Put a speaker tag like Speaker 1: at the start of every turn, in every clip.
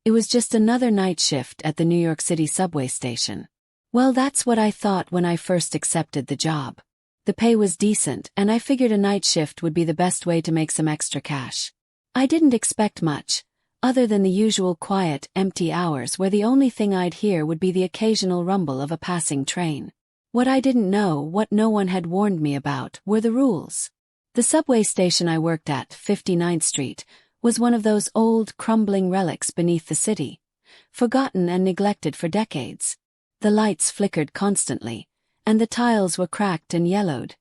Speaker 1: It was just another night shift at the New York City subway station. Well, that's what I thought when I first accepted the job. The pay was decent, and I figured a night shift would be the best way to make some extra cash. I didn't expect much, other than the usual quiet, empty hours where the only thing I'd hear would be the occasional rumble of a passing train. What I didn't know, what no one had warned me about, were the rules. The subway station I worked at, 59th Street, was one of those old, crumbling relics beneath the city, forgotten and neglected for decades. The lights flickered constantly, and the tiles were cracked and yellowed,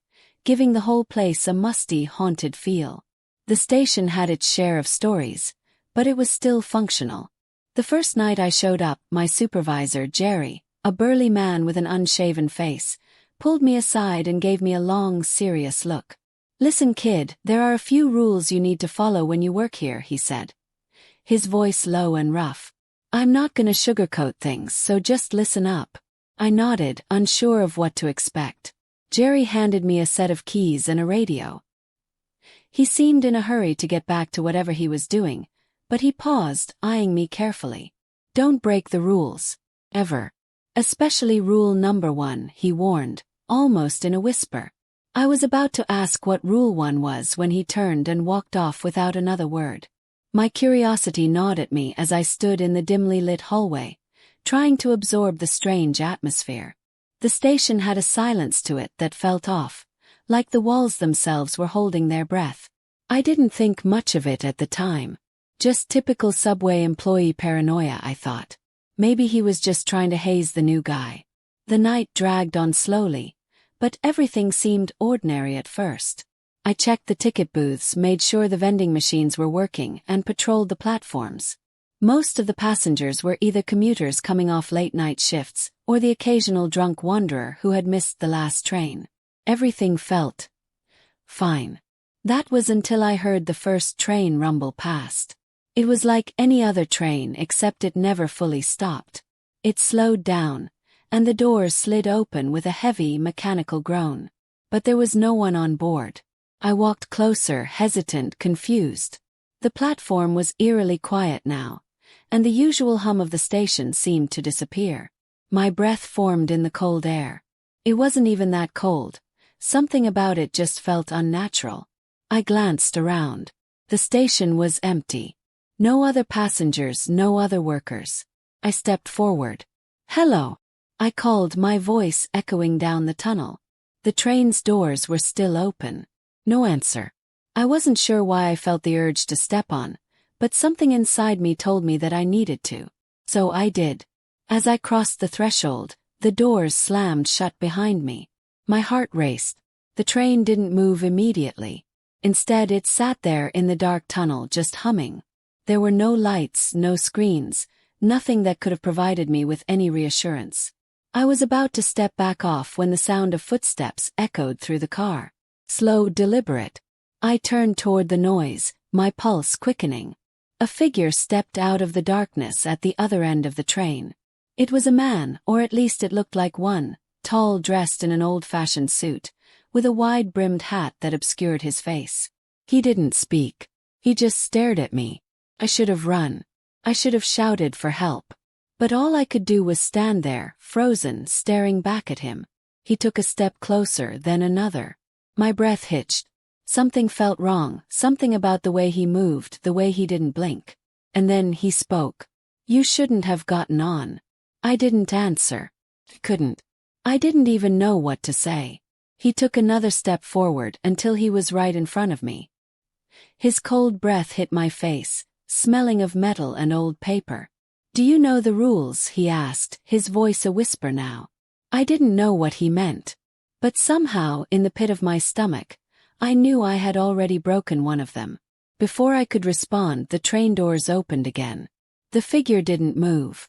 Speaker 1: giving the whole place a musty, haunted feel. The station had its share of stories, but it was still functional. The first night I showed up, my supervisor, Jerry, a burly man with an unshaven face, pulled me aside and gave me a long, serious look. "Listen, kid, there are a few rules you need to follow when you work here," he said. His voice low and rough. "I'm not gonna sugarcoat things, so just listen up." I nodded, unsure of what to expect. Jerry handed me a set of keys and a radio. He seemed in a hurry to get back to whatever he was doing, but he paused, eyeing me carefully. "Don't break the rules. Ever. Especially rule number 1, he warned, almost in a whisper. I was about to ask what rule 1 was when he turned and walked off without another word. My curiosity gnawed at me as I stood in the dimly lit hallway, trying to absorb the strange atmosphere. The station had a silence to it that felt off, like the walls themselves were holding their breath. I didn't think much of it at the time. Just typical subway employee paranoia, I thought. Maybe he was just trying to haze the new guy. The night dragged on slowly, but everything seemed ordinary at first. I checked the ticket booths, made sure the vending machines were working, and patrolled the platforms. Most of the passengers were either commuters coming off late-night shifts, or the occasional drunk wanderer who had missed the last train. Everything felt fine. That was until I heard the first train rumble past. It was like any other train except it never fully stopped. It slowed down, and the doors slid open with a heavy, mechanical groan. But there was no one on board. I walked closer, hesitant, confused. The platform was eerily quiet now, and the usual hum of the station seemed to disappear. My breath formed in the cold air. It wasn't even that cold. Something about it just felt unnatural. I glanced around. The station was empty. No other passengers, no other workers. I stepped forward. "Hello," I called, my voice echoing down the tunnel. The train's doors were still open. No answer. I wasn't sure why I felt the urge to step on, but something inside me told me that I needed to. So I did. As I crossed the threshold, the doors slammed shut behind me. My heart raced. The train didn't move immediately. Instead, it sat there in the dark tunnel, just humming. There were no lights, no screens, nothing that could have provided me with any reassurance. I was about to step back off when the sound of footsteps echoed through the car. Slow, deliberate. I turned toward the noise, my pulse quickening. A figure stepped out of the darkness at the other end of the train. It was a man, or at least it looked like one, tall, dressed in an old-fashioned suit, with a wide-brimmed hat that obscured his face. He didn't speak. He just stared at me. I should have run. I should have shouted for help. But all I could do was stand there, frozen, staring back at him. He took a step closer, then another. My breath hitched. Something felt wrong, something about the way he moved, the way he didn't blink. And then he spoke. "You shouldn't have gotten on." I didn't answer. Couldn't. I didn't even know what to say. He took another step forward until he was right in front of me. His cold breath hit my face, smelling of metal and old paper. "Do you know the rules?" he asked, his voice a whisper now. I didn't know what he meant. But somehow, in the pit of my stomach, I knew I had already broken one of them. Before I could respond, the train doors opened again. The figure didn't move.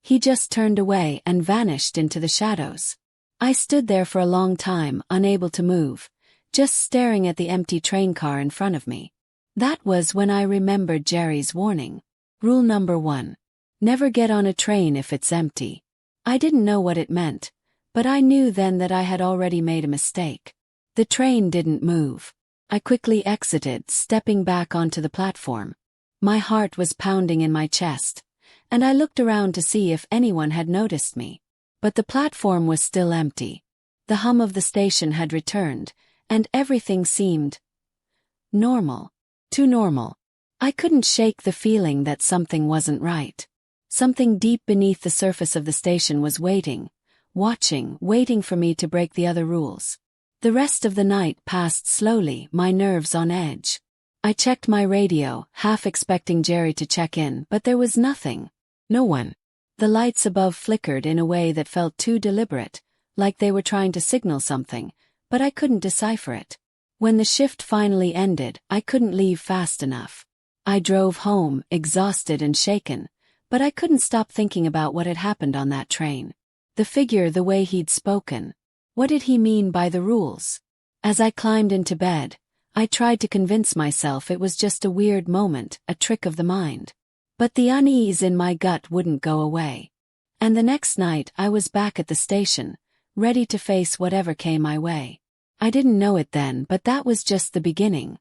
Speaker 1: He just turned away and vanished into the shadows. I stood there for a long time, unable to move, just staring at the empty train car in front of me. That was when I remembered Jerry's warning. Rule number 1. Never get on a train if it's empty. I didn't know what it meant, but I knew then that I had already made a mistake. The train didn't move. I quickly exited, stepping back onto the platform. My heart was pounding in my chest, and I looked around to see if anyone had noticed me. But the platform was still empty. The hum of the station had returned, and everything seemed normal. Too normal. I couldn't shake the feeling that something wasn't right. Something deep beneath the surface of the station was waiting, waiting for me to break the other rules. The rest of the night passed slowly, my nerves on edge. I checked my radio, half expecting Jerry to check in, but there was nothing. No one. The lights above flickered in a way that felt too deliberate, like they were trying to signal something, but I couldn't decipher it. When the shift finally ended, I couldn't leave fast enough. I drove home, exhausted and shaken, but I couldn't stop thinking about what had happened on that train. The figure, the way he'd spoken. What did he mean by the rules? As I climbed into bed, I tried to convince myself it was just a weird moment, a trick of the mind. But the unease in my gut wouldn't go away. And the next night I was back at the station, ready to face whatever came my way. I didn't know it then, but that was just the beginning.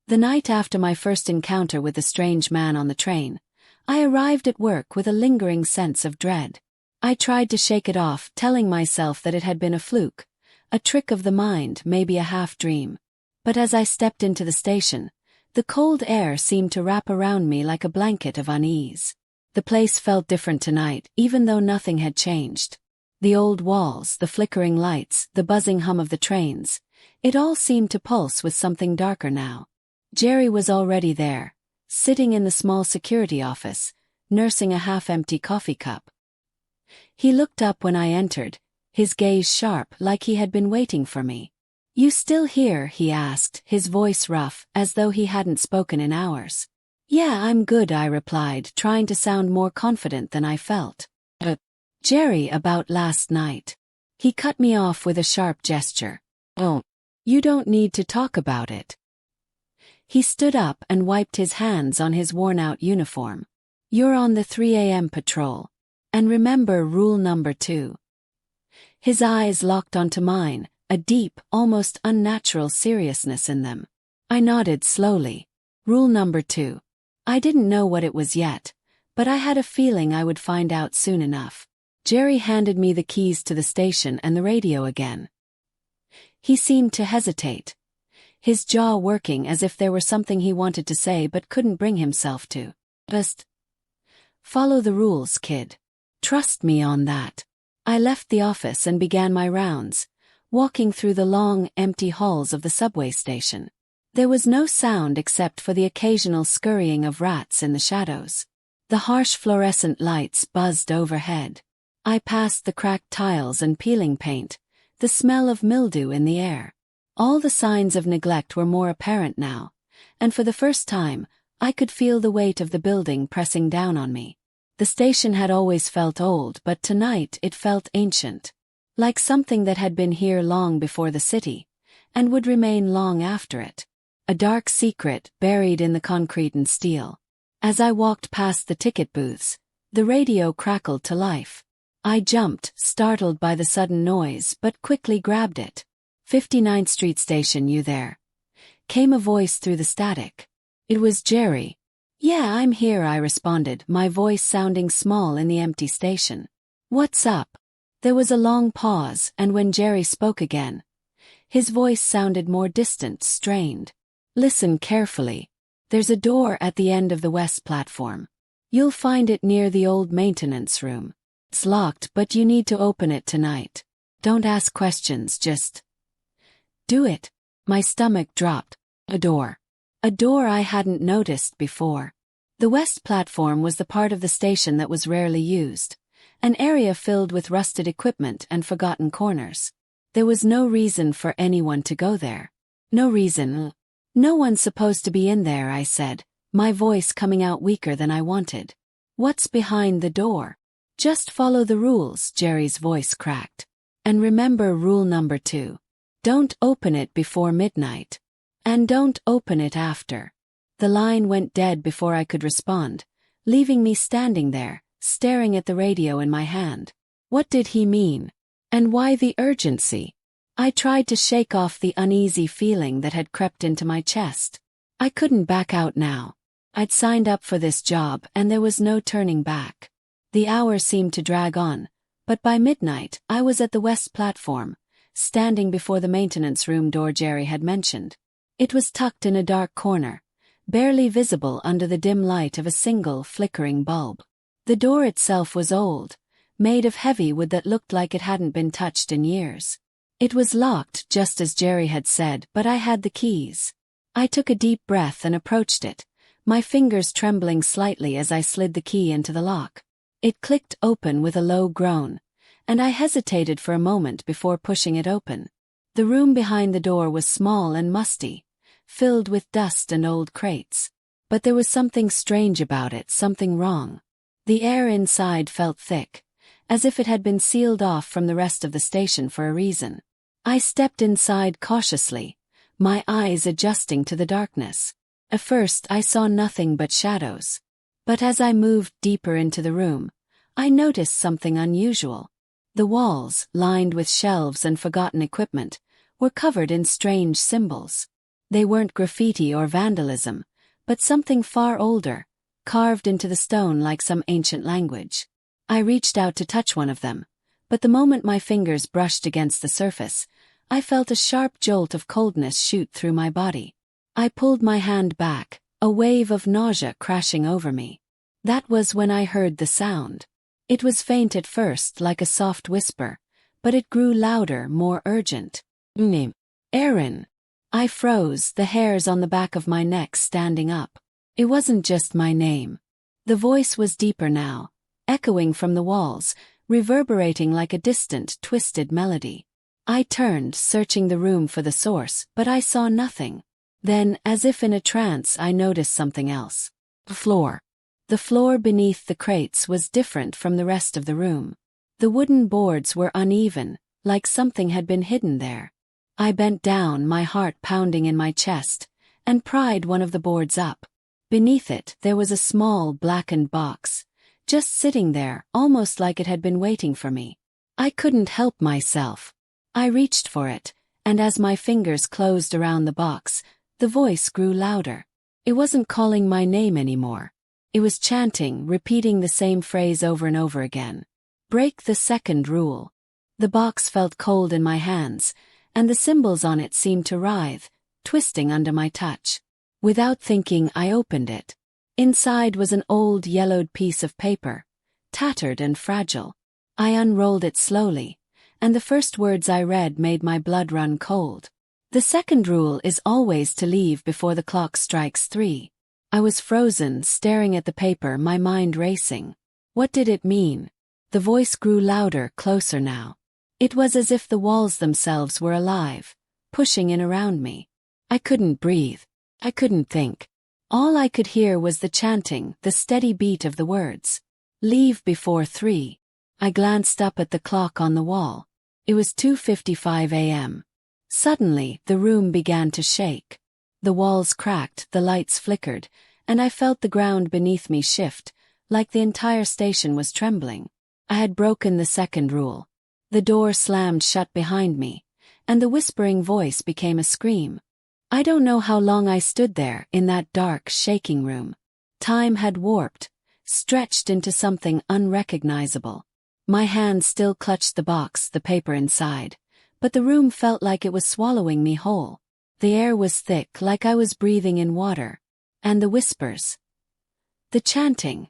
Speaker 1: The night after my first encounter with the strange man on the train, I arrived at work with a lingering sense of dread. I tried to shake it off, telling myself that it had been a fluke, a trick of the mind, maybe a half-dream. But as I stepped into the station, the cold air seemed to wrap around me like a blanket of unease. The place felt different tonight, even though nothing had changed. The old walls, the flickering lights, the buzzing hum of the trains, it all seemed to pulse with something darker now. Jerry was already there, sitting in the small security office, nursing a half-empty coffee cup. He looked up when I entered, his gaze sharp, like he had been waiting for me. "You still here?" he asked, his voice rough, as though he hadn't spoken in hours. "Yeah, I'm good," I replied, trying to sound more confident than I felt. Jerry, about last night." He cut me off with a sharp gesture. "Oh, you don't need to talk about it." He stood up and wiped his hands on his worn-out uniform. "You're on the 3 a.m. patrol. And remember rule number 2. His eyes locked onto mine, a deep, almost unnatural seriousness in them. I nodded slowly. Rule number 2. I didn't know what it was yet, but I had a feeling I would find out soon enough. Jerry handed me the keys to the station and the radio again. He seemed to hesitate, his jaw working as if there were something he wanted to say but couldn't bring himself to. "Just follow the rules, kid. Trust me on that." I left the office and began my rounds, walking through the long, empty halls of the subway station. There was no sound except for the occasional scurrying of rats in the shadows. The harsh fluorescent lights buzzed overhead. I passed the cracked tiles and peeling paint, the smell of mildew in the air. All the signs of neglect were more apparent now, and for the first time, I could feel the weight of the building pressing down on me. The station had always felt old, but tonight it felt ancient, like something that had been here long before the city, and would remain long after it. A dark secret buried in the concrete and steel. As I walked past the ticket booths, the radio crackled to life. I jumped, startled by the sudden noise, but quickly grabbed it. 59th Street Station, you there?" came a voice through the static. It was Jerry. "Yeah, I'm here," I responded, my voice sounding small in the empty station. "What's up?" There was a long pause, and when Jerry spoke again, his voice sounded more distant, strained. "Listen carefully. There's a door at the end of the west platform. You'll find it near the old maintenance room. It's locked, but you need to open it tonight. Don't ask questions, just do it." My stomach dropped. A door. A door I hadn't noticed before. The west platform was the part of the station that was rarely used, an area filled with rusted equipment and forgotten corners. There was no reason for anyone to go there. No reason. "No one's supposed to be in there," I said, my voice coming out weaker than I wanted. "What's behind the door?" "Just follow the rules," Jerry's voice cracked. "And remember rule number 2. Don't open it before midnight. And don't open it after." The line went dead before I could respond, leaving me standing there, staring at the radio in my hand. What did he mean? And why the urgency? I tried to shake off the uneasy feeling that had crept into my chest. I couldn't back out now. I'd signed up for this job and there was no turning back. The hour seemed to drag on, but by midnight I was at the west platform, standing before the maintenance room door Jerry had mentioned. It was tucked in a dark corner, barely visible under the dim light of a single flickering bulb. The door itself was old, made of heavy wood that looked like it hadn't been touched in years. It was locked just as Jerry had said, but I had the keys. I took a deep breath and approached it, my fingers trembling slightly as I slid the key into the lock. It clicked open with a low groan, and I hesitated for a moment before pushing it open. The room behind the door was small and musty, filled with dust and old crates. But there was something strange about it, something wrong. The air inside felt thick, as if it had been sealed off from the rest of the station for a reason. I stepped inside cautiously, my eyes adjusting to the darkness. At first I saw nothing but shadows. But as I moved deeper into the room, I noticed something unusual. The walls, lined with shelves and forgotten equipment, were covered in strange symbols. They weren't graffiti or vandalism, but something far older, carved into the stone like some ancient language. I reached out to touch one of them, but the moment my fingers brushed against the surface, I felt a sharp jolt of coldness shoot through my body. I pulled my hand back, a wave of nausea crashing over me. That was when I heard the sound. It was faint at first, like a soft whisper, but it grew louder, more urgent. Name. Aaron. I froze, the hairs on the back of my neck standing up. It wasn't just my name. The voice was deeper now, echoing from the walls, reverberating like a distant, twisted melody. I turned, searching the room for the source, but I saw nothing. Then, as if in a trance, I noticed something else. The floor. The floor beneath the crates was different from the rest of the room. The wooden boards were uneven, like something had been hidden there. I bent down, my heart pounding in my chest, and pried one of the boards up. Beneath it, there was a small, blackened box, just sitting there, almost like it had been waiting for me. I couldn't help myself. I reached for it, and as my fingers closed around the box, the voice grew louder. It wasn't calling my name anymore. It was chanting, repeating the same phrase over and over again. Break the second rule. The box felt cold in my hands, and the symbols on it seemed to writhe, twisting under my touch. Without thinking, I opened it. Inside was an old yellowed piece of paper, tattered and fragile. I unrolled it slowly, and the first words I read made my blood run cold. The second rule is always to leave before the clock strikes 3. I was frozen, staring at the paper, my mind racing. What did it mean? The voice grew louder, closer now. It was as if the walls themselves were alive, pushing in around me. I couldn't breathe. I couldn't think. All I could hear was the chanting, the steady beat of the words. Leave before 3. I glanced up at the clock on the wall. It was 2:55 a.m. Suddenly, the room began to shake. The walls cracked, the lights flickered, and I felt the ground beneath me shift, like the entire station was trembling. I had broken the second rule. The door slammed shut behind me, and the whispering voice became a scream. I don't know how long I stood there, in that dark, shaking room. Time had warped, stretched into something unrecognizable. My hand still clutched the box, the paper inside, but the room felt like it was swallowing me whole. The air was thick, like I was breathing in water. And the whispers. The chanting.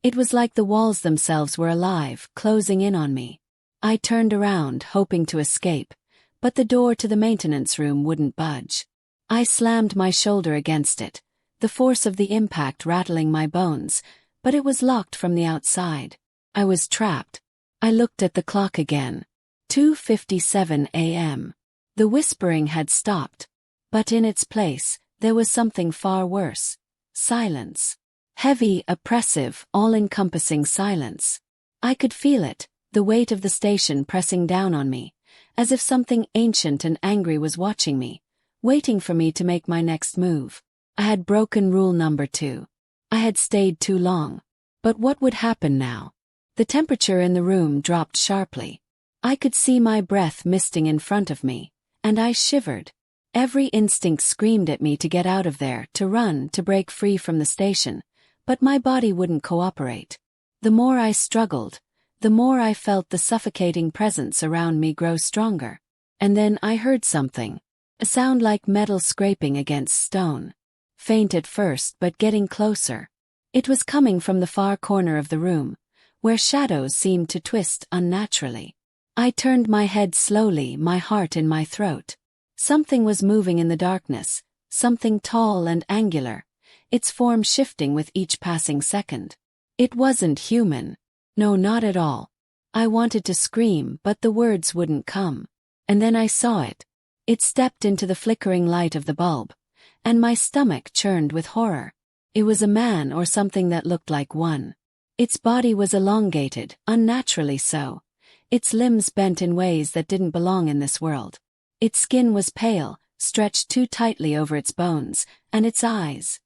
Speaker 1: It was like the walls themselves were alive, closing in on me. I turned around, hoping to escape, but the door to the maintenance room wouldn't budge. I slammed my shoulder against it, the force of the impact rattling my bones, but it was locked from the outside. I was trapped. I looked at the clock again. 2:57 a.m. The whispering had stopped, but in its place, there was something far worse. Silence. Heavy, oppressive, all-encompassing silence. I could feel it, the weight of the station pressing down on me, as if something ancient and angry was watching me, waiting for me to make my next move. I had broken rule number 2. I had stayed too long. But what would happen now? The temperature in the room dropped sharply. I could see my breath misting in front of me, and I shivered. Every instinct screamed at me to get out of there, to run, to break free from the station, but my body wouldn't cooperate. The more I struggled, the more I felt the suffocating presence around me grow stronger. And then I heard something. A sound like metal scraping against stone. Faint at first but getting closer. It was coming from the far corner of the room, where shadows seemed to twist unnaturally. I turned my head slowly, my heart in my throat. Something was moving in the darkness, something tall and angular, its form shifting with each passing second. It wasn't human. No, not at all. I wanted to scream, but the words wouldn't come. And then I saw it. It stepped into the flickering light of the bulb, and my stomach churned with horror. It was a man or something that looked like one. Its body was elongated, unnaturally so. Its limbs bent in ways that didn't belong in this world. Its skin was pale, stretched too tightly over its bones, and its eyes.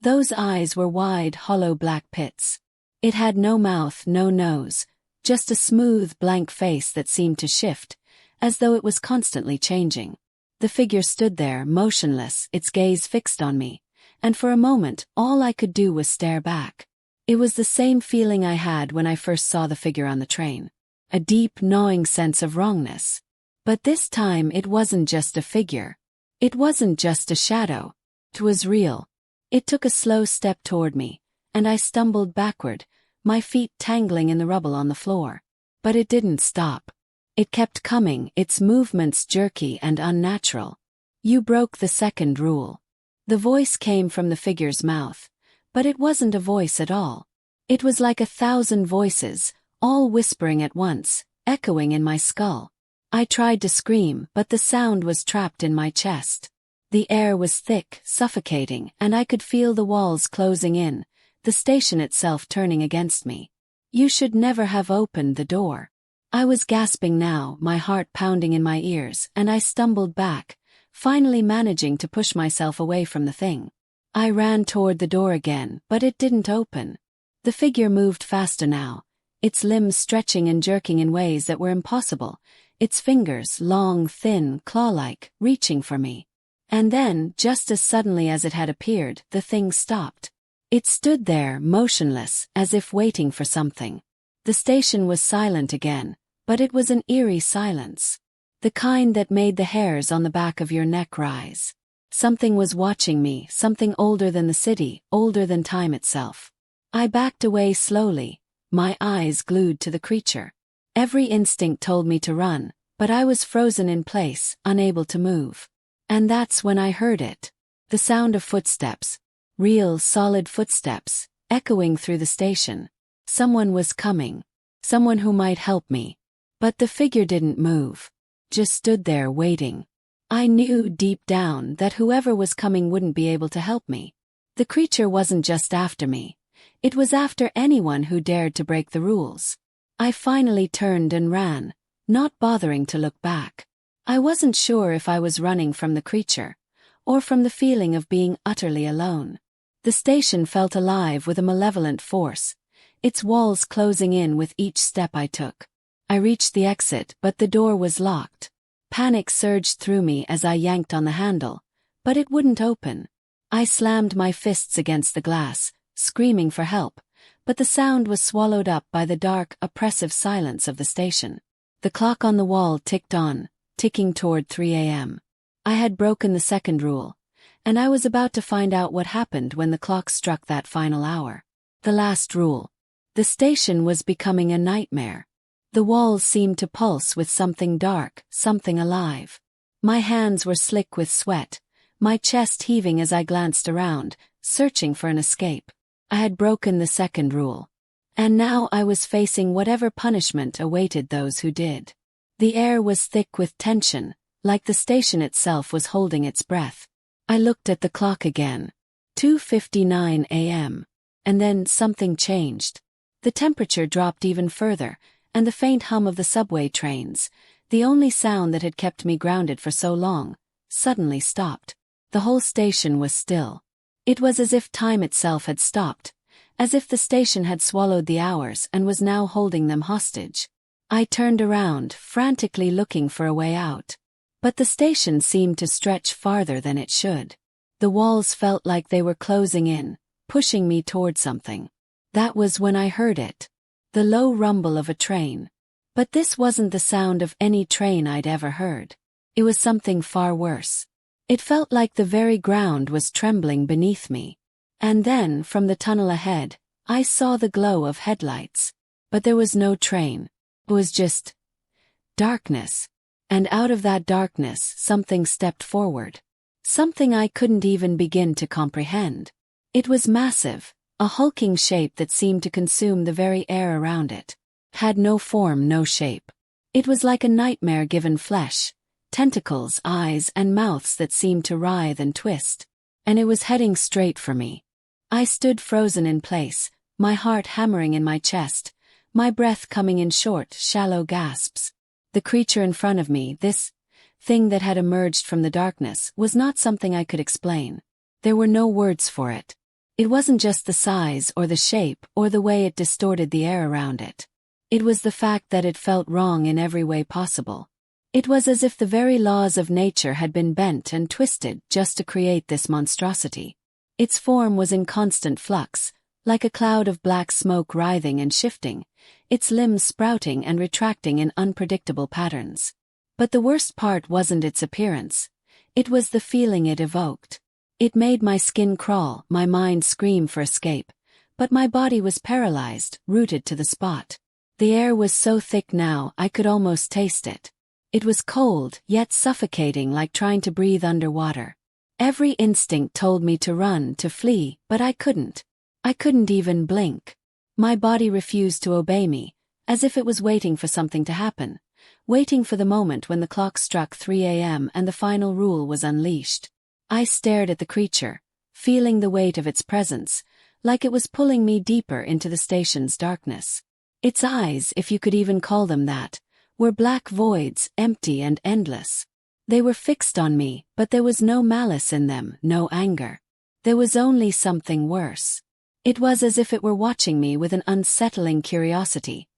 Speaker 1: Those eyes were wide, hollow black pits. It had no mouth, no nose, just a smooth, blank face that seemed to shift, as though it was constantly changing. The figure stood there, motionless, its gaze fixed on me, and for a moment all I could do was stare back. It was the same feeling I had when I first saw the figure on the train. A deep, gnawing sense of wrongness. But this time it wasn't just a figure. It wasn't just a shadow. It was real. It took a slow step toward me, and I stumbled backward, my feet tangling in the rubble on the floor. But it didn't stop. It kept coming, its movements jerky and unnatural. "You broke the second rule." The voice came from the figure's mouth, but it wasn't a voice at all. It was like 1,000 voices, all whispering at once, echoing in my skull. I tried to scream, but the sound was trapped in my chest. The air was thick, suffocating, and I could feel the walls closing in, the station itself turning against me. "You should never have opened the door." I was gasping now, my heart pounding in my ears, and I stumbled back, finally managing to push myself away from the thing. I ran toward the door again, but it didn't open. The figure moved faster now, its limbs stretching and jerking in ways that were impossible, its fingers, long, thin, claw-like, reaching for me. And then, just as suddenly as it had appeared, the thing stopped. It stood there, motionless, as if waiting for something. The station was silent again, but it was an eerie silence. The kind that made the hairs on the back of your neck rise. Something was watching me, something older than the city, older than time itself. I backed away slowly, my eyes glued to the creature. Every instinct told me to run, but I was frozen in place, unable to move. And that's when I heard it. The sound of footsteps. Real, solid footsteps, echoing through the station. Someone was coming. Someone who might help me. But the figure didn't move. Just stood there waiting. I knew deep down that whoever was coming wouldn't be able to help me. The creature wasn't just after me. It was after anyone who dared to break the rules. I finally turned and ran, not bothering to look back. I wasn't sure if I was running from the creature, or from the feeling of being utterly alone. The station felt alive with a malevolent force, its walls closing in with each step I took. I reached the exit, but the door was locked. Panic surged through me as I yanked on the handle, but it wouldn't open. I slammed my fists against the glass, screaming for help, but the sound was swallowed up by the dark, oppressive silence of the station. The clock on the wall ticked on, ticking toward 3 a.m. I had broken the second rule, and I was about to find out what happened when the clock struck that final hour. The last rule. The station was becoming a nightmare. The walls seemed to pulse with something dark, something alive. My hands were slick with sweat, my chest heaving as I glanced around, searching for an escape. I had broken the second rule. And now I was facing whatever punishment awaited those who did. The air was thick with tension, like the station itself was holding its breath. I looked at the clock again. 2:59 a.m. And then something changed. The temperature dropped even further, and the faint hum of the subway trains, the only sound that had kept me grounded for so long, suddenly stopped. The whole station was still. It was as if time itself had stopped, as if the station had swallowed the hours and was now holding them hostage. I turned around, frantically looking for a way out. But the station seemed to stretch farther than it should. The walls felt like they were closing in, pushing me toward something. That was when I heard it. The low rumble of a train. But this wasn't the sound of any train I'd ever heard. It was something far worse. It felt like the very ground was trembling beneath me. And then, from the tunnel ahead, I saw the glow of headlights. But there was no train. It was just darkness. And out of that darkness, something stepped forward. Something I couldn't even begin to comprehend. It was massive, a hulking shape that seemed to consume the very air around it. Had no form, no shape. It was like a nightmare given flesh, tentacles, eyes, and mouths that seemed to writhe and twist. And it was heading straight for me. I stood frozen in place, my heart hammering in my chest, my breath coming in short, shallow gasps. The creature in front of me, this thing that had emerged from the darkness, was not something I could explain. There were no words for it. It wasn't just the size or the shape or the way it distorted the air around it. It was the fact that it felt wrong in every way possible. It was as if the very laws of nature had been bent and twisted just to create this monstrosity. Its form was in constant flux, like a cloud of black smoke writhing and shifting, its limbs sprouting and retracting in unpredictable patterns. But the worst part wasn't its appearance. It was the feeling it evoked. It made my skin crawl, my mind scream for escape, but my body was paralyzed, rooted to the spot. The air was so thick now I could almost taste it. It was cold, yet suffocating, like trying to breathe underwater. Every instinct told me to run, to flee, but I couldn't. I couldn't even blink. My body refused to obey me, as if it was waiting for something to happen, waiting for the moment when the clock struck 3 a.m. and the final rule was unleashed. I stared at the creature, feeling the weight of its presence, like it was pulling me deeper into the station's darkness. Its eyes, if you could even call them that, were black voids, empty and endless. They were fixed on me, but there was no malice in them, no anger. There was only something worse. It was as if it were watching me with an unsettling curiosity,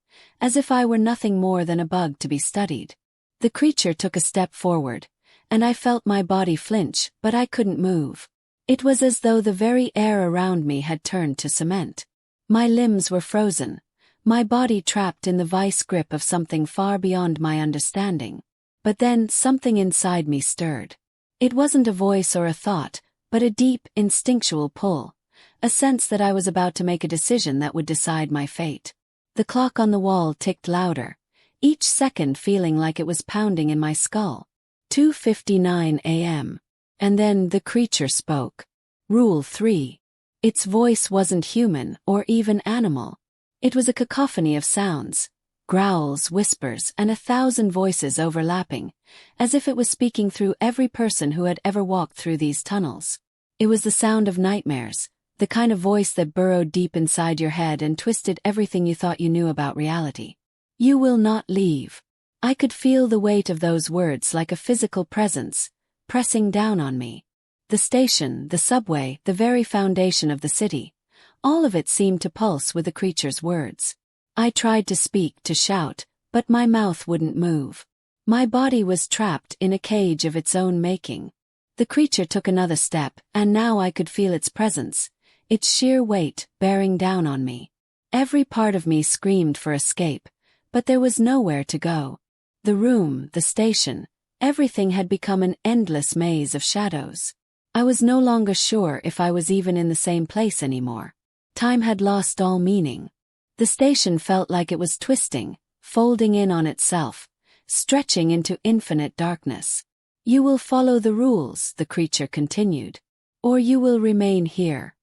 Speaker 1: as if I were nothing more than a bug to be studied. The creature took a step forward, and I felt my body flinch, but I couldn't move. It was as though the very air around me had turned to cement. My limbs were frozen, my body trapped in the vice grip of something far beyond my understanding. But then something inside me stirred. It wasn't a voice or a thought, but a deep, instinctual pull, a sense that I was about to make a decision that would decide my fate. The clock on the wall ticked louder, each second feeling like it was pounding in my skull. 2:59 a.m. And then the creature spoke. Rule 3. Its voice wasn't human or even animal. It was a cacophony of sounds. Growls, whispers, and 1,000 voices overlapping, as if it was speaking through every person who had ever walked through these tunnels. It was the sound of nightmares, the kind of voice that burrowed deep inside your head and twisted everything you thought you knew about reality. You will not leave. I could feel the weight of those words like a physical presence, pressing down on me. The station, the subway, the very foundation of the city, all of it seemed to pulse with the creature's words. I tried to speak, to shout, but my mouth wouldn't move. My body was trapped in a cage of its own making. The creature took another step, and now I could feel its presence, its sheer weight bearing down on me. Every part of me screamed for escape, but there was nowhere to go. The room, the station, everything had become an endless maze of shadows. I was no longer sure if I was even in the same place anymore. Time had lost all meaning. The station felt like it was twisting, folding in on itself, stretching into infinite darkness. You will follow the rules, the creature continued, or you will remain here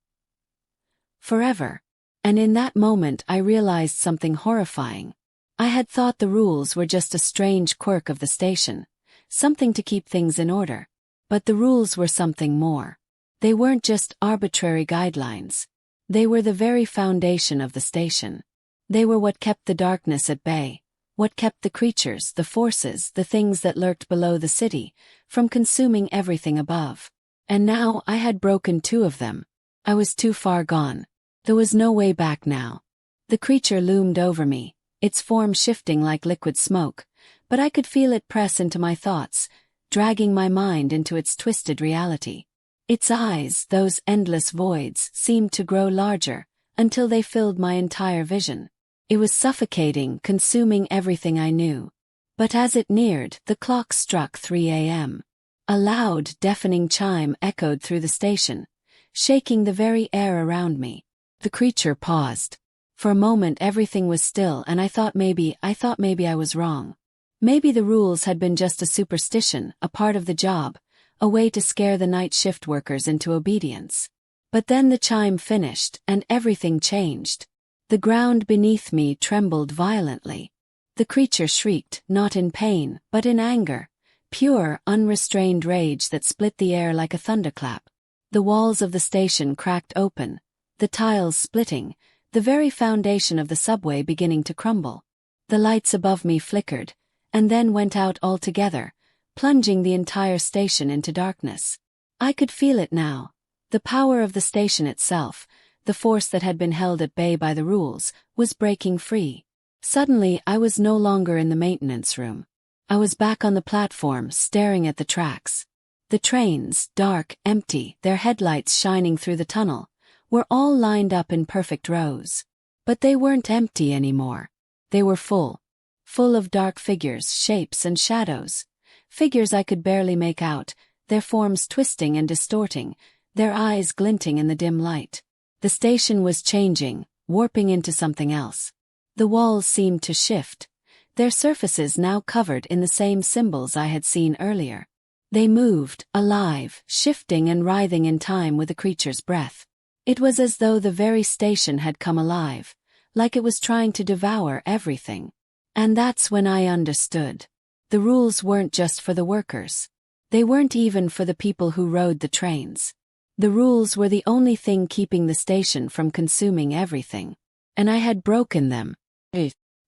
Speaker 1: forever. And in that moment I realized something horrifying. I had thought the rules were just a strange quirk of the station, something to keep things in order. But the rules were something more. They weren't just arbitrary guidelines. They were the very foundation of the station. They were what kept the darkness at bay, what kept the creatures, the forces, the things that lurked below the city, from consuming everything above. And now I had broken 2 of them. I was too far gone. There was no way back now. The creature loomed over me, its form shifting like liquid smoke, but I could feel it press into my thoughts, dragging my mind into its twisted reality. Its eyes, those endless voids, seemed to grow larger, until they filled my entire vision. It was suffocating, consuming everything I knew. But as it neared, the clock struck 3 a.m. A loud, deafening chime echoed through the station, shaking the very air around me. The creature paused. For a moment everything was still, and I thought maybe I was wrong. Maybe the rules had been just a superstition, a part of the job, a way to scare the night shift workers into obedience. But then the chime finished, and everything changed. The ground beneath me trembled violently. The creature shrieked, not in pain, but in anger. Pure, unrestrained rage that split the air like a thunderclap. The walls of the station cracked open, the tiles splitting, the very foundation of the subway beginning to crumble. The lights above me flickered, and then went out altogether, plunging the entire station into darkness. I could feel it now. The power of the station itself, the force that had been held at bay by the rules, was breaking free. Suddenly I was no longer in the maintenance room. I was back on the platform, staring at the tracks. The trains, dark, empty, their headlights shining through the tunnel, were all lined up in perfect rows. But they weren't empty anymore. They were full. Full of dark figures, shapes and shadows. Figures I could barely make out, their forms twisting and distorting, their eyes glinting in the dim light. The station was changing, warping into something else. The walls seemed to shift, their surfaces now covered in the same symbols I had seen earlier. They moved, alive, shifting and writhing in time with the creature's breath. It was as though the very station had come alive, like it was trying to devour everything. And that's when I understood. The rules weren't just for the workers. They weren't even for the people who rode the trains. The rules were the only thing keeping the station from consuming everything. And I had broken them.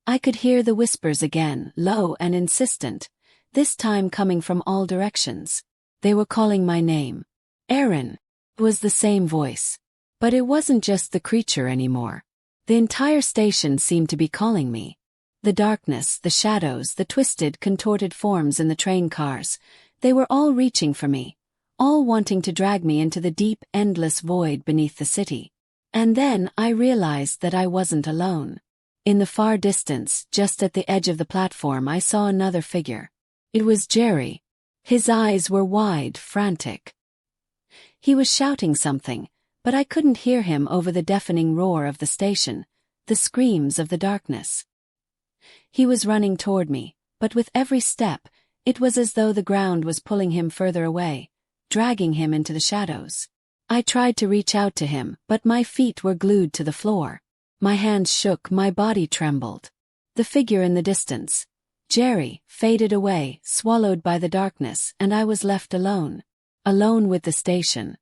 Speaker 1: I could hear the whispers again, low and insistent, this time coming from all directions. They were calling my name. Aaron. It was the same voice. But it wasn't just the creature anymore. The entire station seemed to be calling me. The darkness, the shadows, the twisted, contorted forms in the train cars, they were all reaching for me, all wanting to drag me into the deep, endless void beneath the city. And then I realized that I wasn't alone. In the far distance, just at the edge of the platform, I saw another figure. It was Jerry. His eyes were wide, frantic. He was shouting something, but I couldn't hear him over the deafening roar of the station, the screams of the darkness. He was running toward me, but with every step, it was as though the ground was pulling him further away, dragging him into the shadows. I tried to reach out to him, but my feet were glued to the floor. My hands shook, my body trembled. The figure in the distance, Jerry, faded away, swallowed by the darkness, and I was left alone. Alone with the station.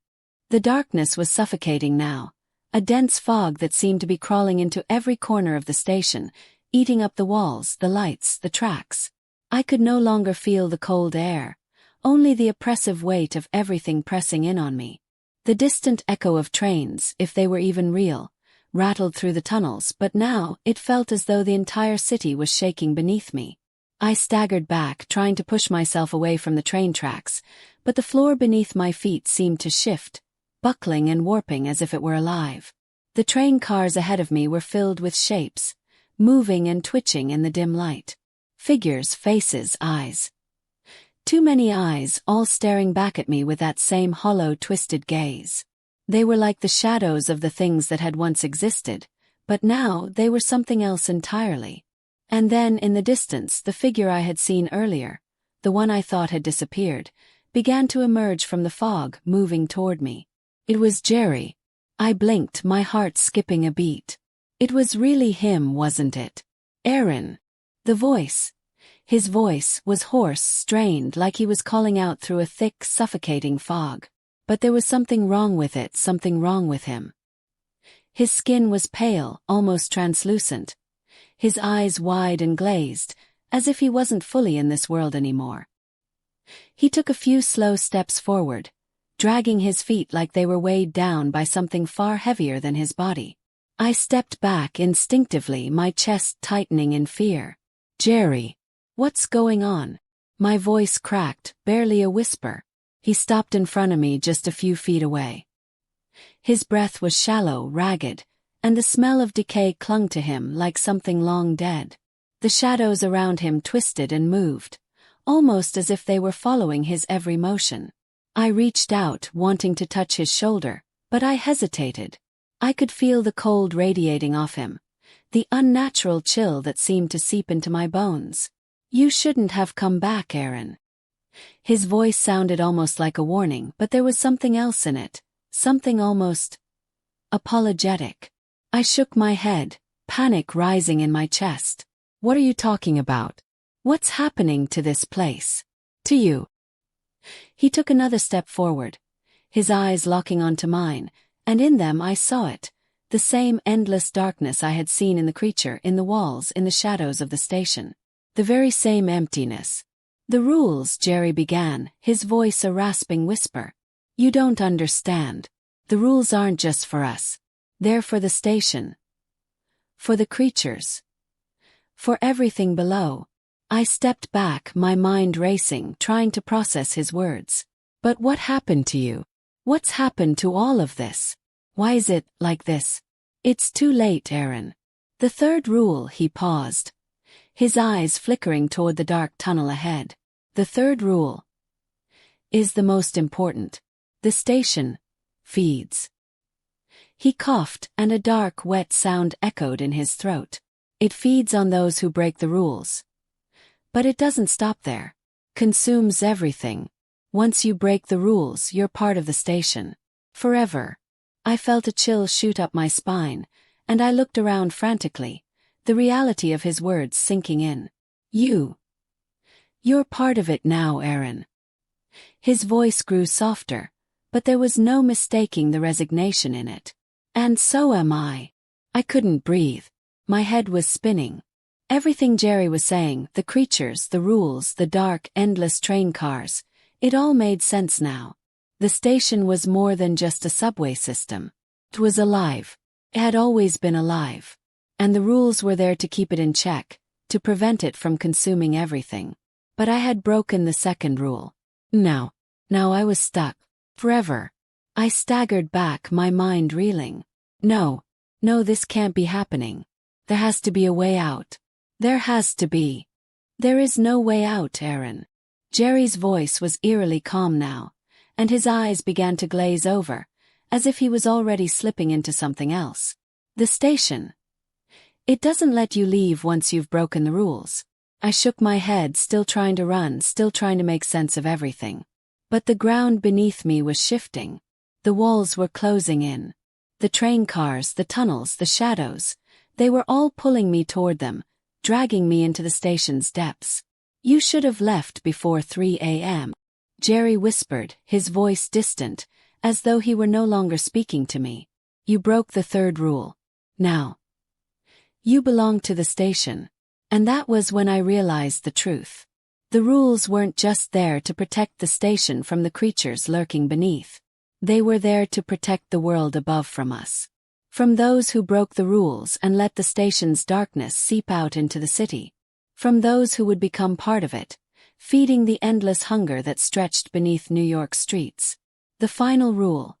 Speaker 1: The darkness was suffocating now, a dense fog that seemed to be crawling into every corner of the station, eating up the walls, the lights, the tracks. I could no longer feel the cold air, only the oppressive weight of everything pressing in on me. The distant echo of trains, if they were even real, rattled through the tunnels, but now it felt as though the entire city was shaking beneath me. I staggered back, trying to push myself away from the train tracks, but the floor beneath my feet seemed to shift, buckling and warping as if it were alive. The train cars ahead of me were filled with shapes, moving and twitching in the dim light. Figures, faces, eyes. Too many eyes, all staring back at me with that same hollow, twisted gaze. They were like the shadows of the things that had once existed, but now they were something else entirely. And then, in the distance, the figure I had seen earlier, the one I thought had disappeared, began to emerge from the fog, moving toward me. It was Jerry. I blinked, my heart skipping a beat. It was really him, wasn't it? Aaron. The voice. His voice was hoarse, strained, like he was calling out through a thick, suffocating fog. But there was something wrong with it, something wrong with him. His skin was pale, almost translucent. His eyes wide and glazed, as if he wasn't fully in this world anymore. He took a few slow steps forward, dragging his feet like they were weighed down by something far heavier than his body. I stepped back instinctively, my chest tightening in fear. Jerry. What's going on? My voice cracked, barely a whisper. He stopped in front of me just a few feet away. His breath was shallow, ragged, and the smell of decay clung to him like something long dead. The shadows around him twisted and moved, almost as if they were following his every motion. I reached out, wanting to touch his shoulder, but I hesitated. I could feel the cold radiating off him, the unnatural chill that seemed to seep into my bones. "You shouldn't have come back, Aaron." His voice sounded almost like a warning, but there was something else in it, something almost apologetic. I shook my head, panic rising in my chest. "What are you talking about? What's happening to this place? To you?" He took another step forward, his eyes locking onto mine, and in them I saw it, the same endless darkness I had seen in the creature, in the walls, in the shadows of the station. The very same emptiness. "The rules," Jerry began, his voice a rasping whisper. "You don't understand. The rules aren't just for us. They're for the station. For the creatures. For everything below." I stepped back, my mind racing, trying to process his words. "But what happened to you? What's happened to all of this? Why is it like this?" "It's too late, Aaron. The third rule," he paused, his eyes flickering toward the dark tunnel ahead. "The third rule is the most important. The station feeds." He coughed, and a dark, wet sound echoed in his throat. "It feeds on those who break the rules. But it doesn't stop there. Consumes everything. Once you break the rules, you're part of the station. Forever." I felt a chill shoot up my spine, and I looked around frantically, the reality of his words sinking in. You're part of it now, Aaron." His voice grew softer, but there was no mistaking the resignation in it. "And so am I." I couldn't breathe. My head was spinning. Everything Jerry was saying, the creatures, the rules, the dark, endless train cars, it all made sense now. The station was more than just a subway system. It was alive. It had always been alive. And the rules were there to keep it in check, to prevent it from consuming everything. But I had broken the second rule. Now I was stuck. Forever. I staggered back, my mind reeling. No, this can't be happening. There has to be a way out. There has to be. There is no way out, Aaron. Jerry's voice was eerily calm now, and his eyes began to glaze over, as if he was already slipping into something else. The station. It doesn't let you leave once you've broken the rules. I shook my head, still trying to run, still trying to make sense of everything. But the ground beneath me was shifting. The walls were closing in. The train cars, the tunnels, the shadows, they were all pulling me toward them, dragging me into the station's depths. "You should have left before 3 a.m., Jerry whispered, his voice distant, as though he were no longer speaking to me. "You broke the third rule. Now you belong to the station." And that was when I realized the truth. The rules weren't just there to protect the station from the creatures lurking beneath. They were there to protect the world above from us. From those who broke the rules and let the station's darkness seep out into the city. From those who would become part of it, feeding the endless hunger that stretched beneath New York streets. The final rule.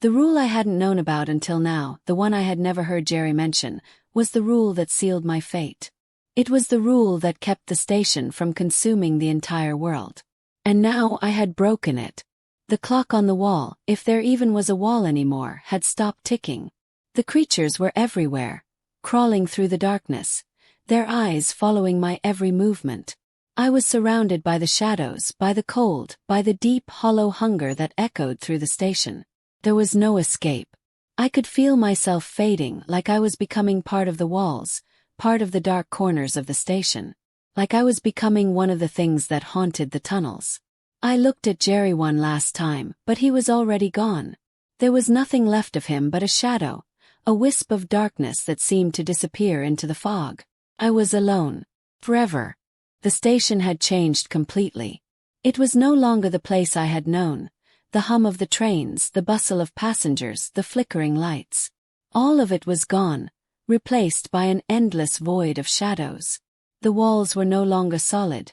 Speaker 1: The rule I hadn't known about until now, the one I had never heard Jerry mention, was the rule that sealed my fate. It was the rule that kept the station from consuming the entire world. And now I had broken it. The clock on the wall, if there even was a wall anymore, had stopped ticking. The creatures were everywhere, crawling through the darkness, their eyes following my every movement. I was surrounded by the shadows, by the cold, by the deep, hollow hunger that echoed through the station. There was no escape. I could feel myself fading, like I was becoming part of the walls, part of the dark corners of the station. Like I was becoming one of the things that haunted the tunnels. I looked at Jerry one last time, but he was already gone. There was nothing left of him but a shadow, a wisp of darkness that seemed to disappear into the fog. I was alone. Forever. The station had changed completely. It was no longer the place I had known. The hum of the trains, the bustle of passengers, the flickering lights. All of it was gone, replaced by an endless void of shadows. The walls were no longer solid.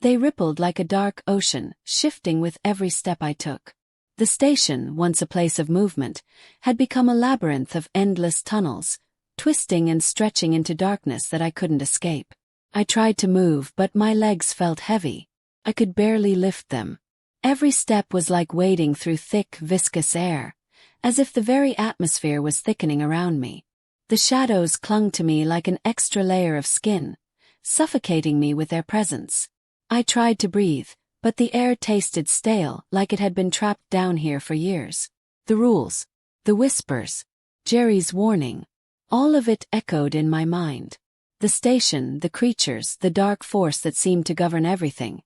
Speaker 1: They rippled like a dark ocean, shifting with every step I took. The station, once a place of movement, had become a labyrinth of endless tunnels, twisting and stretching into darkness that I couldn't escape. I tried to move, but my legs felt heavy. I could barely lift them. Every step was like wading through thick, viscous air, as if the very atmosphere was thickening around me. The shadows clung to me like an extra layer of skin, suffocating me with their presence. I tried to breathe, but the air tasted stale, like it had been trapped down here for years. The rules, the whispers, Jerry's warning, all of it echoed in my mind. The station, the creatures, the dark force that seemed to govern everything.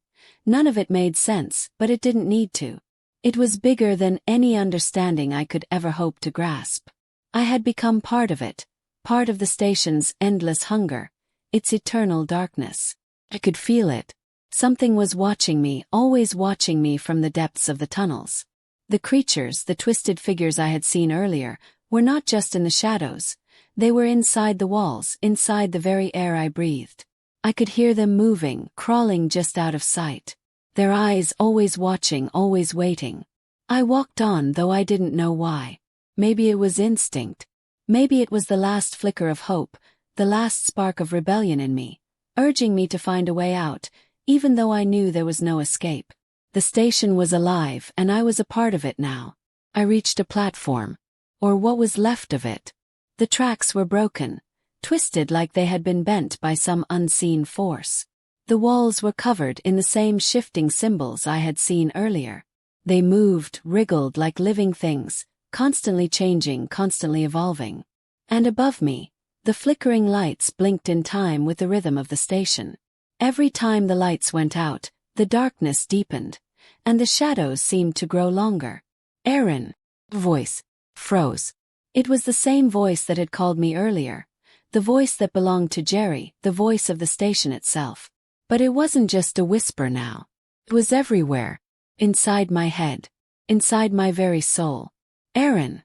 Speaker 1: None of it made sense, but it didn't need to. It was bigger than any understanding I could ever hope to grasp. I had become part of it, part of the station's endless hunger, its eternal darkness. I could feel it. Something was watching me, always watching me from the depths of the tunnels. The creatures, the twisted figures I had seen earlier, were not just in the shadows. They were inside the walls, inside the very air I breathed. I could hear them moving, crawling just out of sight. Their eyes always watching, always waiting. I walked on, though I didn't know why. Maybe it was instinct. Maybe it was the last flicker of hope, the last spark of rebellion in me, urging me to find a way out, even though I knew there was no escape. The station was alive, and I was a part of it now. I reached a platform, or what was left of it. The tracks were broken, twisted like they had been bent by some unseen force. The walls were covered in the same shifting symbols I had seen earlier. They moved, wriggled like living things, constantly changing, constantly evolving. And above me, the flickering lights blinked in time with the rhythm of the station. Every time the lights went out, the darkness deepened, and the shadows seemed to grow longer. Aaron. Voice. Froze. It was the same voice that had called me earlier, the voice that belonged to Jerry, the voice of the station itself. But it wasn't just a whisper now. It was everywhere. Inside my head. Inside my very soul. Aaron.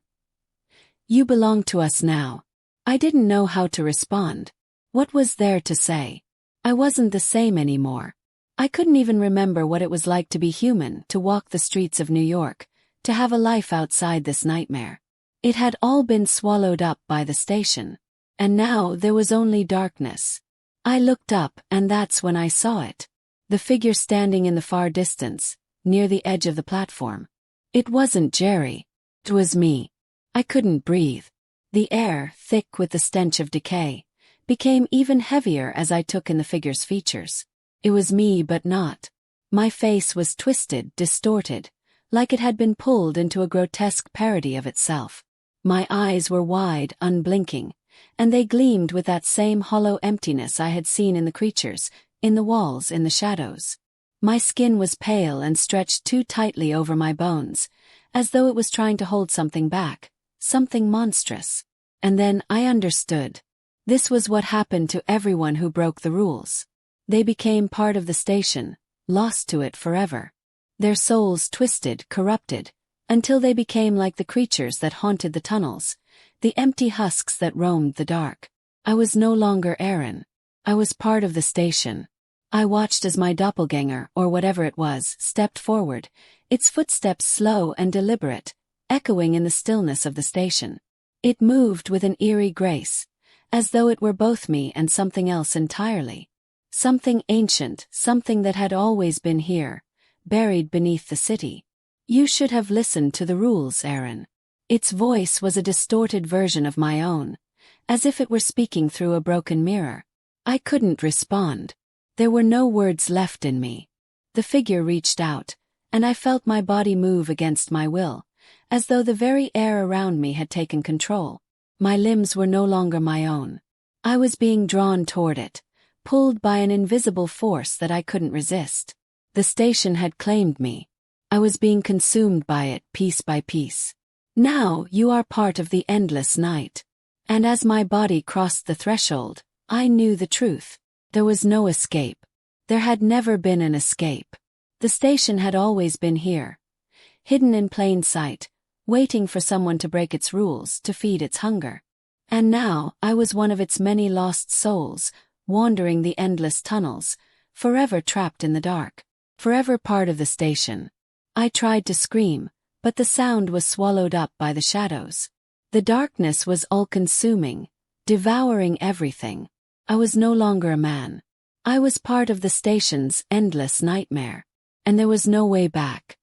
Speaker 1: You belong to us now. I didn't know how to respond. What was there to say? I wasn't the same anymore. I couldn't even remember what it was like to be human, to walk the streets of New York, to have a life outside this nightmare. It had all been swallowed up by the station. And now there was only darkness. I looked up, and that's when I saw it. The figure standing in the far distance, near the edge of the platform. It wasn't Jerry. It was me. I couldn't breathe. The air, thick with the stench of decay, became even heavier as I took in the figure's features. It was me, but not. My face was twisted, distorted, like it had been pulled into a grotesque parody of itself. My eyes were wide, unblinking, and they gleamed with that same hollow emptiness I had seen in the creatures, in the walls, in the shadows. My skin was pale and stretched too tightly over my bones, as though it was trying to hold something back, something monstrous. And then I understood. This was what happened to everyone who broke the rules. They became part of the station, lost to it forever. Their souls twisted, corrupted, until they became like the creatures that haunted the tunnels, the empty husks that roamed the dark. I was no longer Aaron. I was part of the station. I watched as my doppelganger, or whatever it was, stepped forward, its footsteps slow and deliberate, echoing in the stillness of the station. It moved with an eerie grace, as though it were both me and something else entirely. Something ancient, something that had always been here, buried beneath the city. You should have listened to the rules, Aaron. Its voice was a distorted version of my own, as if it were speaking through a broken mirror. I couldn't respond. There were no words left in me. The figure reached out, and I felt my body move against my will, as though the very air around me had taken control. My limbs were no longer my own. I was being drawn toward it, pulled by an invisible force that I couldn't resist. The station had claimed me. I was being consumed by it, piece by piece. Now you are part of the endless night. And as my body crossed the threshold, I knew the truth. There was no escape. There had never been an escape. The station had always been here, hidden in plain sight, waiting for someone to break its rules, to feed its hunger. And now I was one of its many lost souls, wandering the endless tunnels, forever trapped in the dark, forever part of the station. I tried to scream, but the sound was swallowed up by the shadows. The darkness was all-consuming, devouring everything. I was no longer a man. I was part of the station's endless nightmare. And there was no way back.